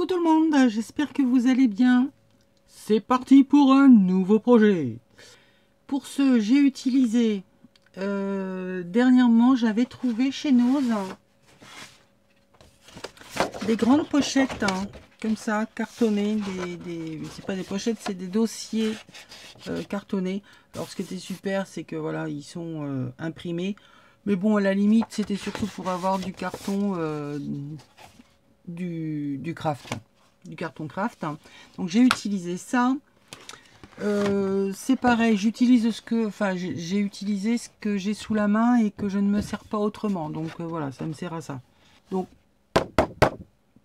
Coucou tout le monde, j'espère que vous allez bien. C'est parti pour un nouveau projet. Pour ce, j'ai utilisé dernièrement, j'avais trouvé chez Noz des grandes pochettes, comme ça, cartonnées. C'est pas des pochettes, c'est des dossiers cartonnés. Alors ce qui était super, c'est que voilà, ils sont imprimés. Mais bon, à la limite, c'était surtout pour avoir du carton, du craft, du carton craft. Donc j'ai utilisé ça. C'est pareil, j'utilise j'ai utilisé ce que j'ai sous la main et que je ne me sers pas autrement. Donc voilà, ça me sert à ça. Donc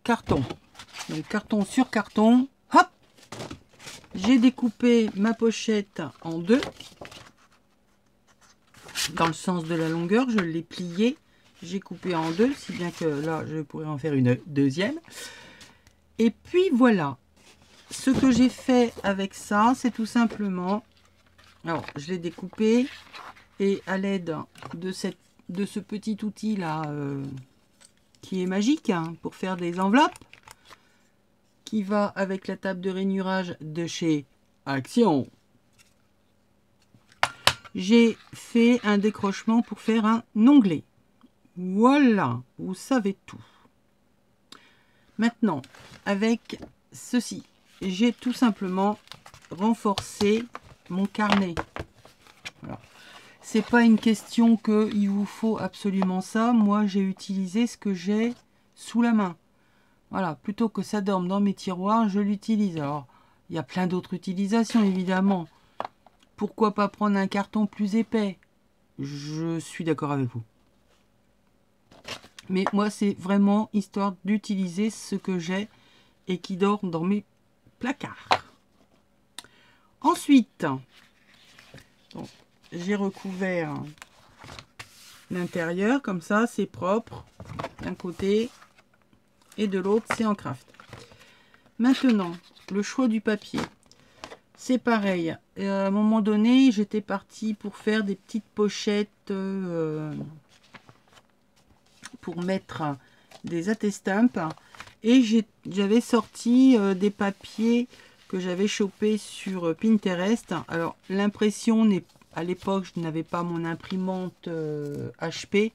carton, donc carton sur carton. Hop, j'ai découpé ma pochette en deux dans le sens de la longueur. Je l'ai pliée, j'ai coupé en deux, si bien que là je pourrais en faire une deuxième. Et puis voilà. Ce que j'ai fait avec ça, c'est tout simplement, alors je l'ai découpé et à l'aide de ce petit outil là qui est magique pour faire des enveloppes, qui va avec la table de rainurage de chez Action, j'ai fait un décrochement pour faire un onglet. Voilà, vous savez tout. Maintenant, avec ceci, j'ai tout simplement renforcé mon carnet. Voilà. C'est pas une question qu'il vous faut absolument ça. Moi, j'ai utilisé ce que j'ai sous la main. Voilà, plutôt que ça dorme dans mes tiroirs, je l'utilise. Alors, il y a plein d'autres utilisations, évidemment. Pourquoi pas prendre un carton plus épais? Je suis d'accord avec vous. Mais moi, c'est vraiment histoire d'utiliser ce que j'ai et qui dort dans mes placard. Ensuite, j'ai recouvert l'intérieur comme ça, c'est propre d'un côté et de l'autre c'est en craft. Maintenant, le choix du papier, c'est pareil. À un moment donné, j'étais partie pour faire des petites pochettes pour mettre des attestampes. Et j'avais sorti des papiers que j'avais chopés sur Pinterest. Alors l'impression n'est, à l'époque je n'avais pas mon imprimante HP.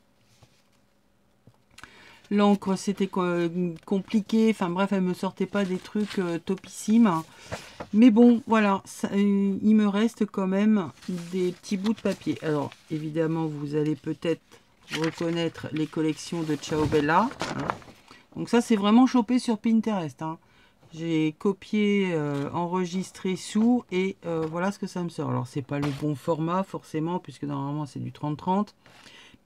L'encre c'était compliqué. Enfin bref, elle me sortait pas des trucs topissimes. Mais bon, voilà, ça, il me reste quand même des petits bouts de papier. Alors évidemment, vous allez peut-être reconnaître les collections de Ciao Bella. Donc ça, c'est vraiment chopé sur Pinterest. J'ai copié, enregistré sous et voilà ce que ça me sort. Alors, c'est pas le bon format forcément, puisque normalement, c'est du 30-30.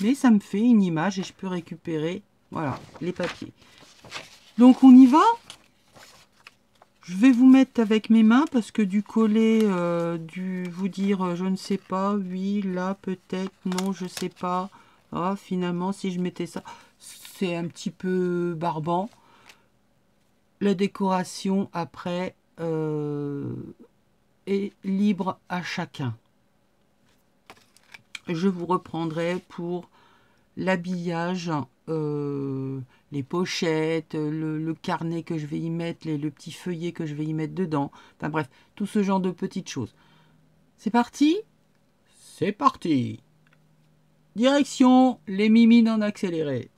Mais ça me fait une image et je peux récupérer, voilà, les papiers. Donc, on y va. Je vais vous mettre avec mes mains parce que du coller, vous dire, je ne sais pas, oui, là, peut-être, non, je sais pas. Ah, finalement, si je mettais ça... C'est un petit peu barbant. La décoration après est libre à chacun. Je vous reprendrai pour l'habillage, les pochettes, le carnet que je vais y mettre, le petit feuillet que je vais y mettre dedans. Enfin bref, tout ce genre de petites choses. C'est parti? C'est parti! Direction les mimines en accéléré.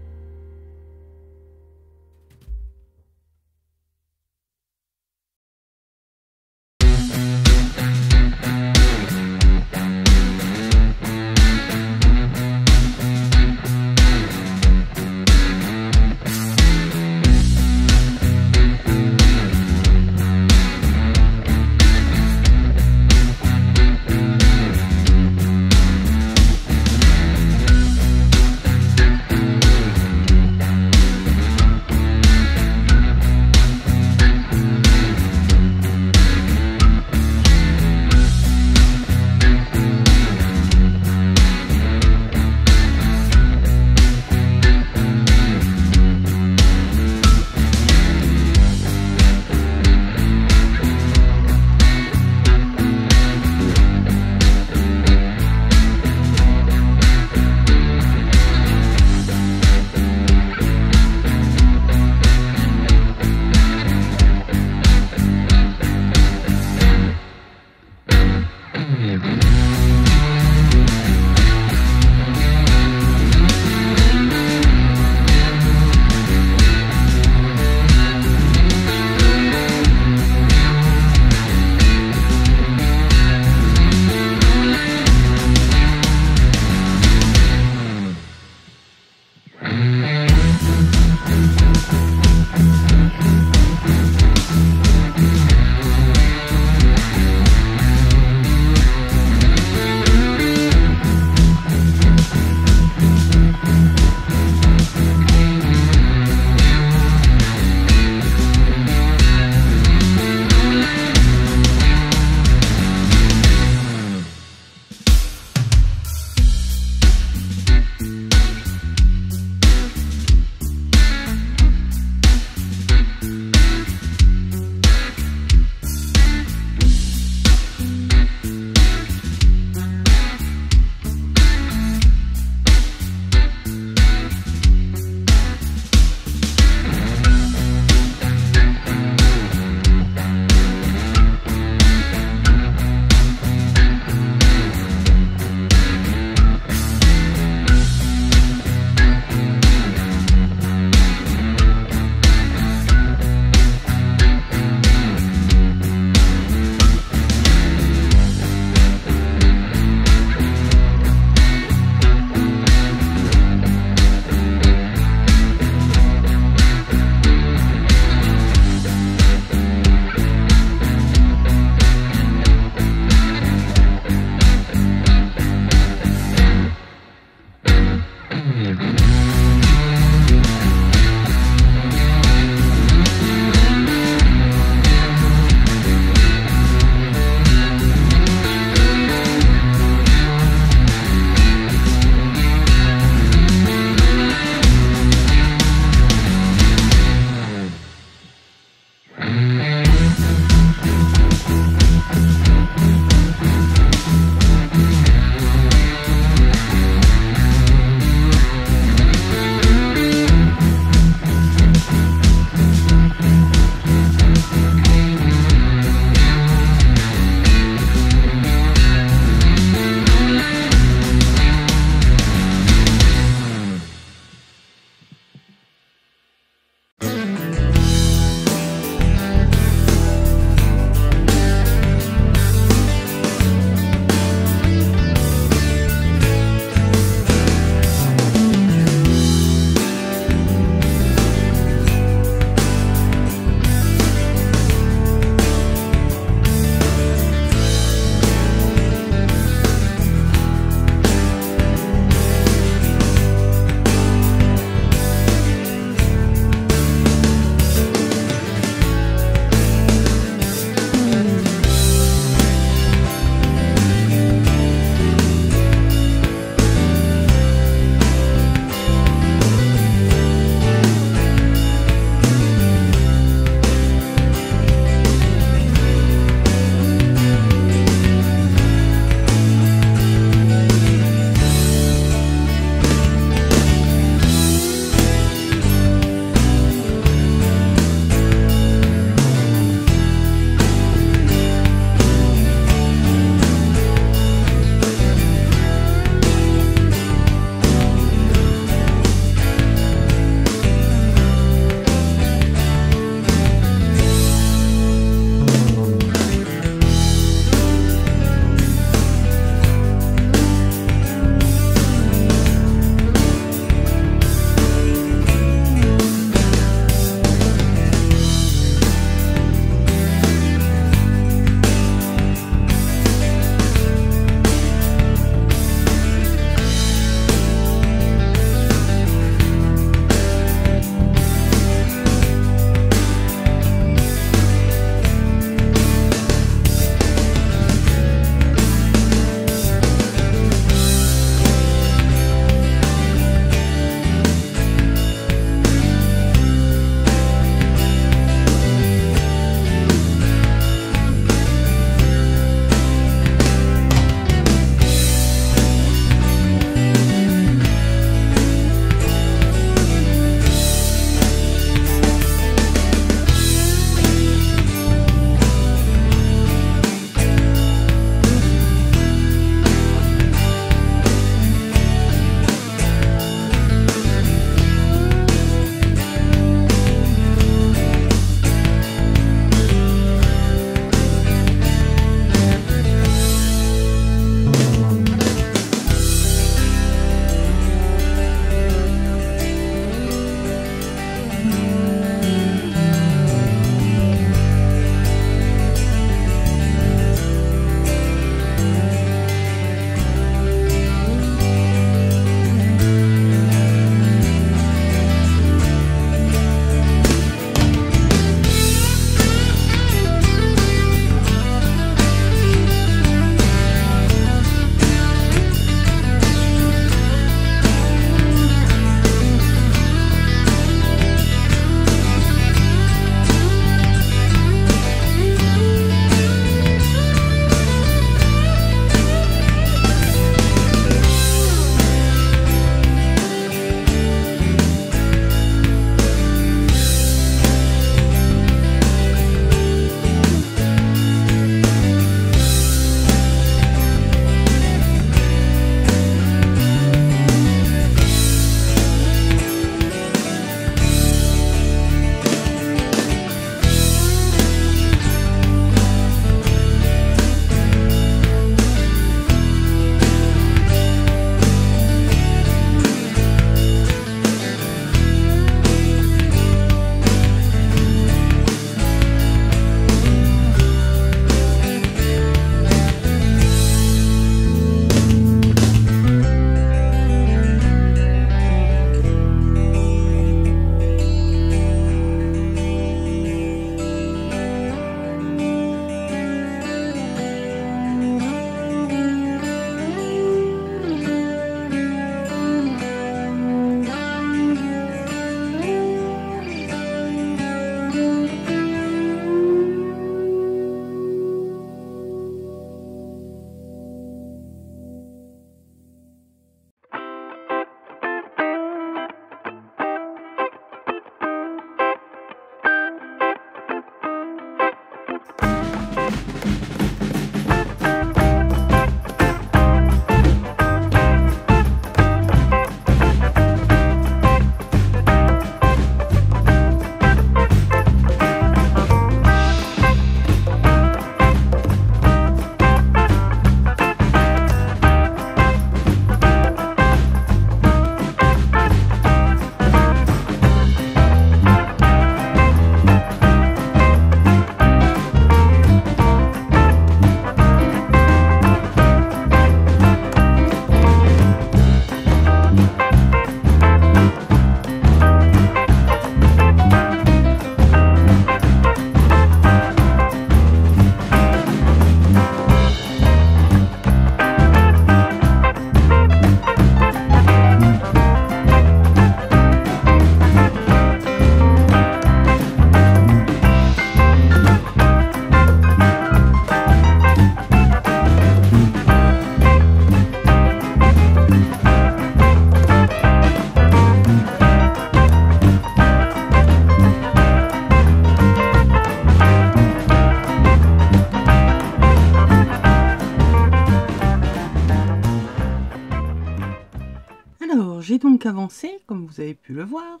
Alors, j'ai donc avancé, comme vous avez pu le voir.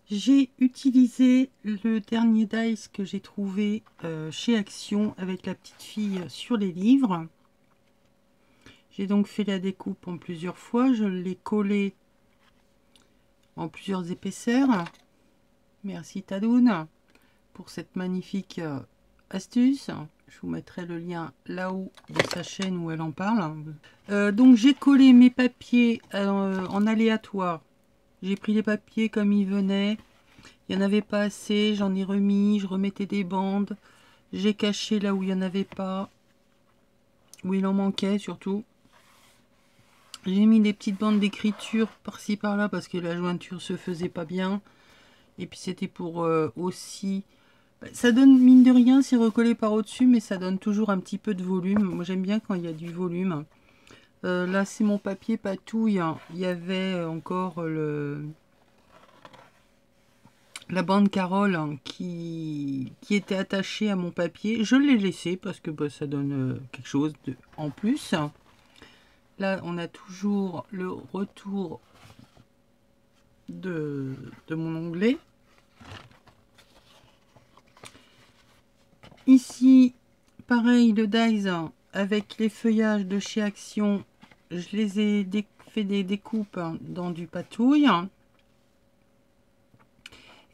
J'ai utilisé le dernier dice que j'ai trouvé chez Action avec la petite fille sur les livres. J'ai donc fait la découpe en plusieurs fois. Je l'ai collé en plusieurs épaisseurs. Merci Tadoun pour cette magnifique astuce. Je vous mettrai le lien là-haut de sa chaîne où elle en parle. Donc j'ai collé mes papiers en aléatoire. J'ai pris les papiers comme ils venaient. Il n'y en avait pas assez, j'en ai remis, je remettais des bandes. J'ai caché là où il n'y en avait pas. Où il en manquait surtout. J'ai mis des petites bandes d'écriture par-ci par-là parce que la jointure se faisait pas bien. Et puis c'était pour aussi... Ça donne, mine de rien, c'est recollé par au-dessus, mais ça donne toujours un petit peu de volume. Moi j'aime bien quand il y a du volume. Là c'est mon papier patouille. Il y avait encore la bande Carole qui était attachée à mon papier. Je l'ai laissé parce que bah, ça donne quelque chose en plus. Là on a toujours le retour de mon onglet. Ici, pareil, le dies avec les feuillages de chez Action, je les ai fait des découpes dans du patouille.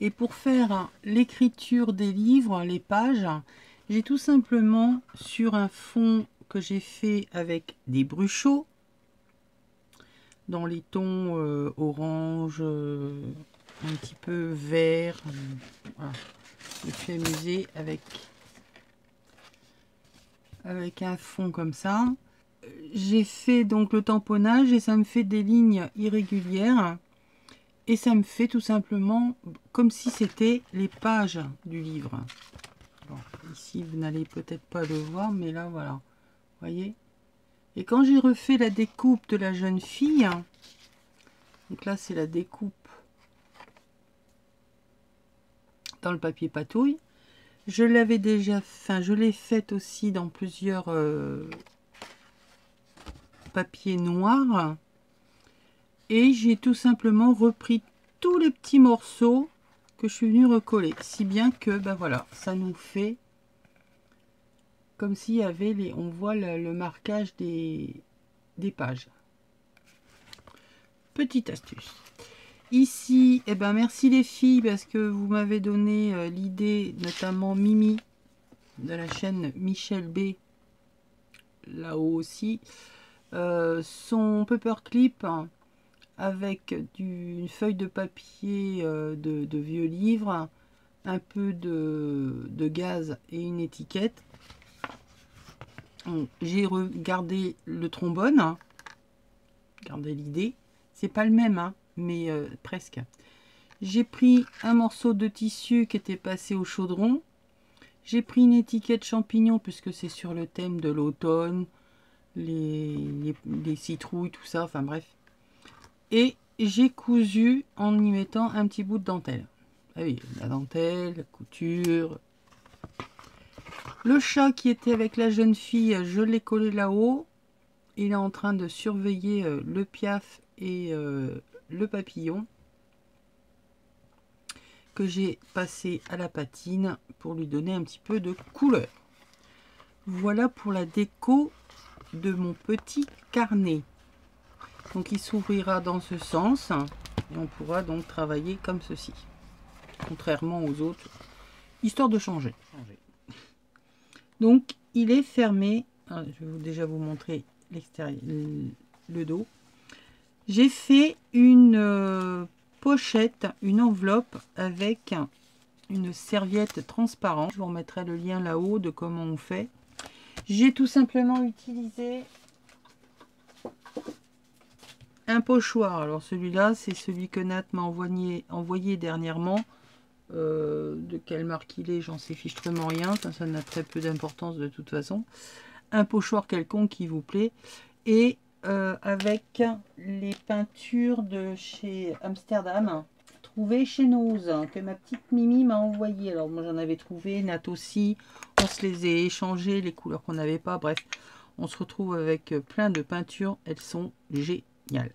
Et pour faire l'écriture des livres, les pages, j'ai tout simplement sur un fond que j'ai fait avec des bruchots, dans les tons orange, un petit peu vert. Voilà. Je me suis amusée avec un fond comme ça. J'ai fait donc le tamponnage et ça me fait des lignes irrégulières. Et ça me fait tout simplement comme si c'était les pages du livre. Bon, ici, vous n'allez peut-être pas le voir, mais là, voilà. Vous voyez? Et quand j'ai refait la découpe de la jeune fille, donc là, c'est la découpe dans le papier patouille. Je l'avais déjà, enfin, je l'ai faite aussi dans plusieurs papiers noirs. Et j'ai tout simplement repris tous les petits morceaux que je suis venue recoller. Si bien que, ben voilà, ça nous fait comme s'il y avait les... On voit le marquage des pages. Petite astuce. Ici, eh ben merci les filles parce que vous m'avez donné l'idée, notamment Mimi de la chaîne Michel B. Là-haut aussi. Son paperclip avec une feuille de papier de vieux livres, un peu de gaz et une étiquette. J'ai regardé le trombone, regardez l'idée, c'est pas le même, hein, mais presque. J'ai pris un morceau de tissu qui était passé au chaudron. J'ai pris une étiquette champignon puisque c'est sur le thème de l'automne, les citrouilles, tout ça, enfin bref. Et j'ai cousu en y mettant un petit bout de dentelle. Ah oui, la dentelle, la couture. Le chat qui était avec la jeune fille, je l'ai collé là-haut. Il est en train de surveiller le piaf et le papillon que j'ai passé à la patine pour lui donner un petit peu de couleur. Voilà pour la déco de mon petit carnet. Donc il s'ouvrira dans ce sens et on pourra donc travailler comme ceci, contrairement aux autres, histoire de changer. Donc il est fermé. Je vais déjà vous montrer l'extérieur, le dos. J'ai fait une pochette, une enveloppe avec une serviette transparente. Je vous remettrai le lien là-haut de comment on fait. J'ai tout simplement utilisé un pochoir. Alors celui-là, c'est celui que Nat m'a envoyé dernièrement. De quelle marque il est, j'en sais fichtrement rien. Ça n'a très peu d'importance de toute façon. Un pochoir quelconque qui vous plaît. Et avec les peintures de chez Amsterdam, trouvées chez Nose, que ma petite Mimi m'a envoyé. Alors moi j'en avais trouvé, Nat aussi. On se les a échangées, les couleurs qu'on n'avait pas. Bref, on se retrouve avec plein de peintures. Elles sont géniales. génial.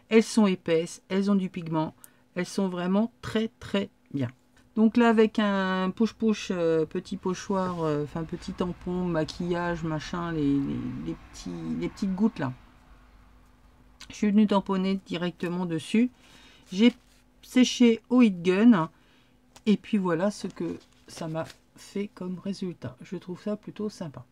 Elles sont épaisses, elles ont du pigment, elles sont vraiment très très bien. Donc là, avec un push-push, petit pochoir, enfin petit tampon, maquillage, machin, les petites gouttes là. Je suis venue tamponner directement dessus. J'ai séché au heat gun. Et puis voilà ce que ça m'a fait comme résultat. Je trouve ça plutôt sympa.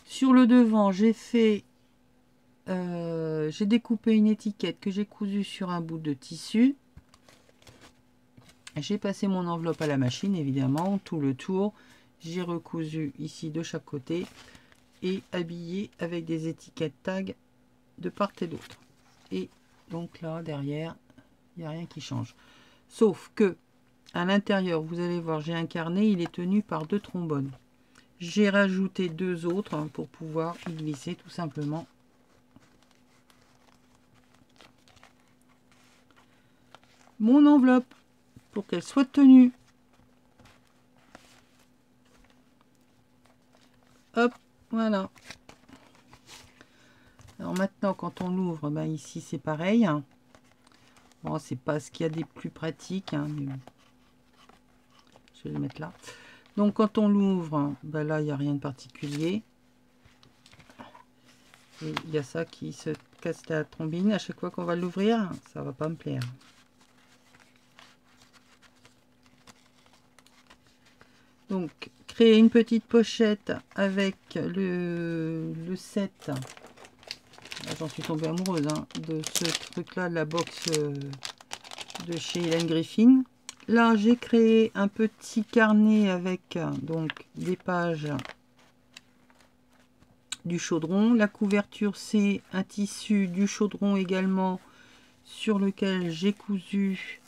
Sur le devant, j'ai découpé une étiquette que j'ai cousue sur un bout de tissu. J'ai passé mon enveloppe à la machine, évidemment, tout le tour. J'ai recousu ici de chaque côté et habillé avec des étiquettes tag de part et d'autre. Et donc là, derrière, il n'y a rien qui change. Sauf que à l'intérieur, vous allez voir, j'ai un carnet, il est tenu par 2 trombones. J'ai rajouté 2 autres pour pouvoir y glisser tout simplement mon enveloppe pour qu'elle soit tenue. Hop, voilà. Alors maintenant, quand on l'ouvre, ben ici c'est pareil. Bon, c'est pas ce qu'il y a des plus pratiques, hein, mais je vais le mettre là. Donc quand on l'ouvre, ben là il n'y a rien de particulier. Et il y a ça qui se casse la trombine à chaque fois qu'on va l'ouvrir, ça va pas me plaire. Donc créer une petite pochette avec le set. J'en suis tombée amoureuse hein, de ce truc là, de la box de chez Hélène Griffin. Là j'ai créé un petit carnet avec donc des pages du chaudron. La couverture c'est un tissu du chaudron également sur lequel j'ai cousu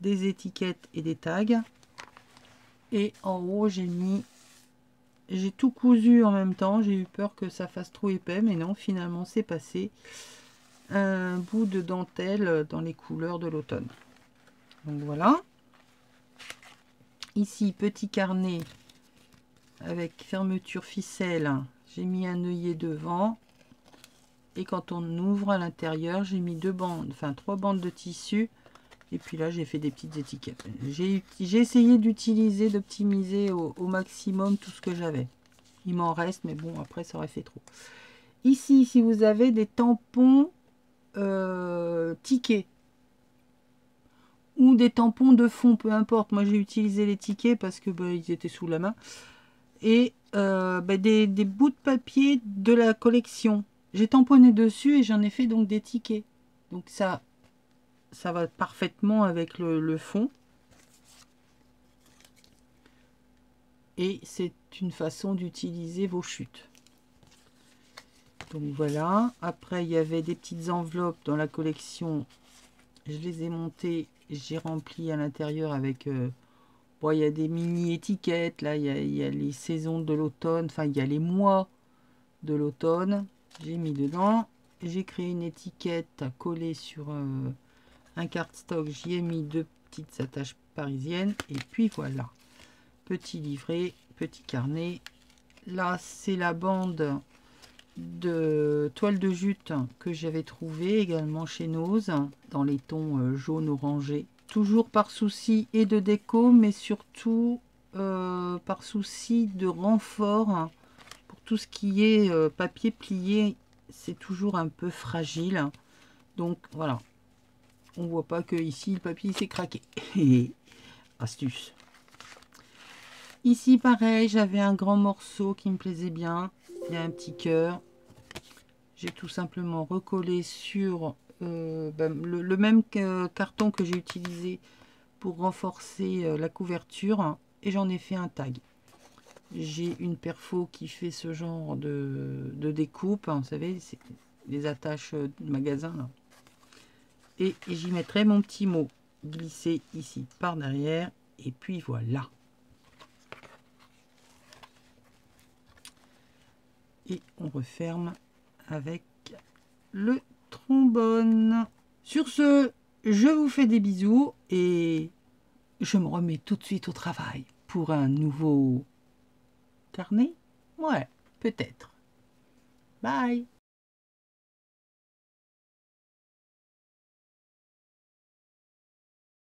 des étiquettes et des tags. Et en haut j'ai tout cousu en même temps. J'ai eu peur que ça fasse trop épais, mais non, finalement c'est passé. Un bout de dentelle dans les couleurs de l'automne. Donc voilà. Ici, petit carnet avec fermeture ficelle. J'ai mis un œillet devant. Et quand on ouvre à l'intérieur, j'ai mis 2 bandes, enfin 3 bandes de tissu. Et puis là, j'ai fait des petites étiquettes. J'ai essayé d'utiliser, d'optimiser au maximum tout ce que j'avais. Il m'en reste, mais bon, après, ça aurait fait trop. Ici, si vous avez des tampons tickets ou des tampons de fond, peu importe. Moi, j'ai utilisé les tickets parce que bah, ils étaient sous la main. Et des bouts de papier de la collection. J'ai tamponné dessus et j'en ai fait donc des tickets. Donc ça va parfaitement avec le fond. et c'est une façon d'utiliser vos chutes. Donc voilà. Après, il y avait des petites enveloppes dans la collection. Je les ai montées, j'ai rempli à l'intérieur avec... bon, il y a des mini-étiquettes, là, il y a les saisons de l'automne, enfin, il y a les mois de l'automne. J'ai mis dedans. J'ai créé une étiquette à coller sur un cardstock. J'y ai mis 2 petites attaches parisiennes. Et puis voilà. Petit livret, petit carnet. Là, c'est la bande de toile de jute que j'avais trouvé également chez Nose dans les tons jaune orangé, toujours par souci et de déco, mais surtout par souci de renfort pour tout ce qui est papier plié. C'est toujours un peu fragile, donc voilà, on voit pas que ici le papier s'est craqué. Astuce. Ici pareil, j'avais un grand morceau qui me plaisait bien, il y a un petit cœur. J'ai tout simplement recollé sur le même carton que j'ai utilisé pour renforcer la couverture, et j'en ai fait un tag. J'ai une perfo qui fait ce genre de découpe, hein, vous savez, c'est les attaches de magasin là. Et j'y mettrai mon petit mot glissé ici par derrière, et puis voilà. Et on referme avec le trombone. Sur ce, je vous fais des bisous et je me remets tout de suite au travail pour un nouveau carnet. Ouais, peut-être. Bye.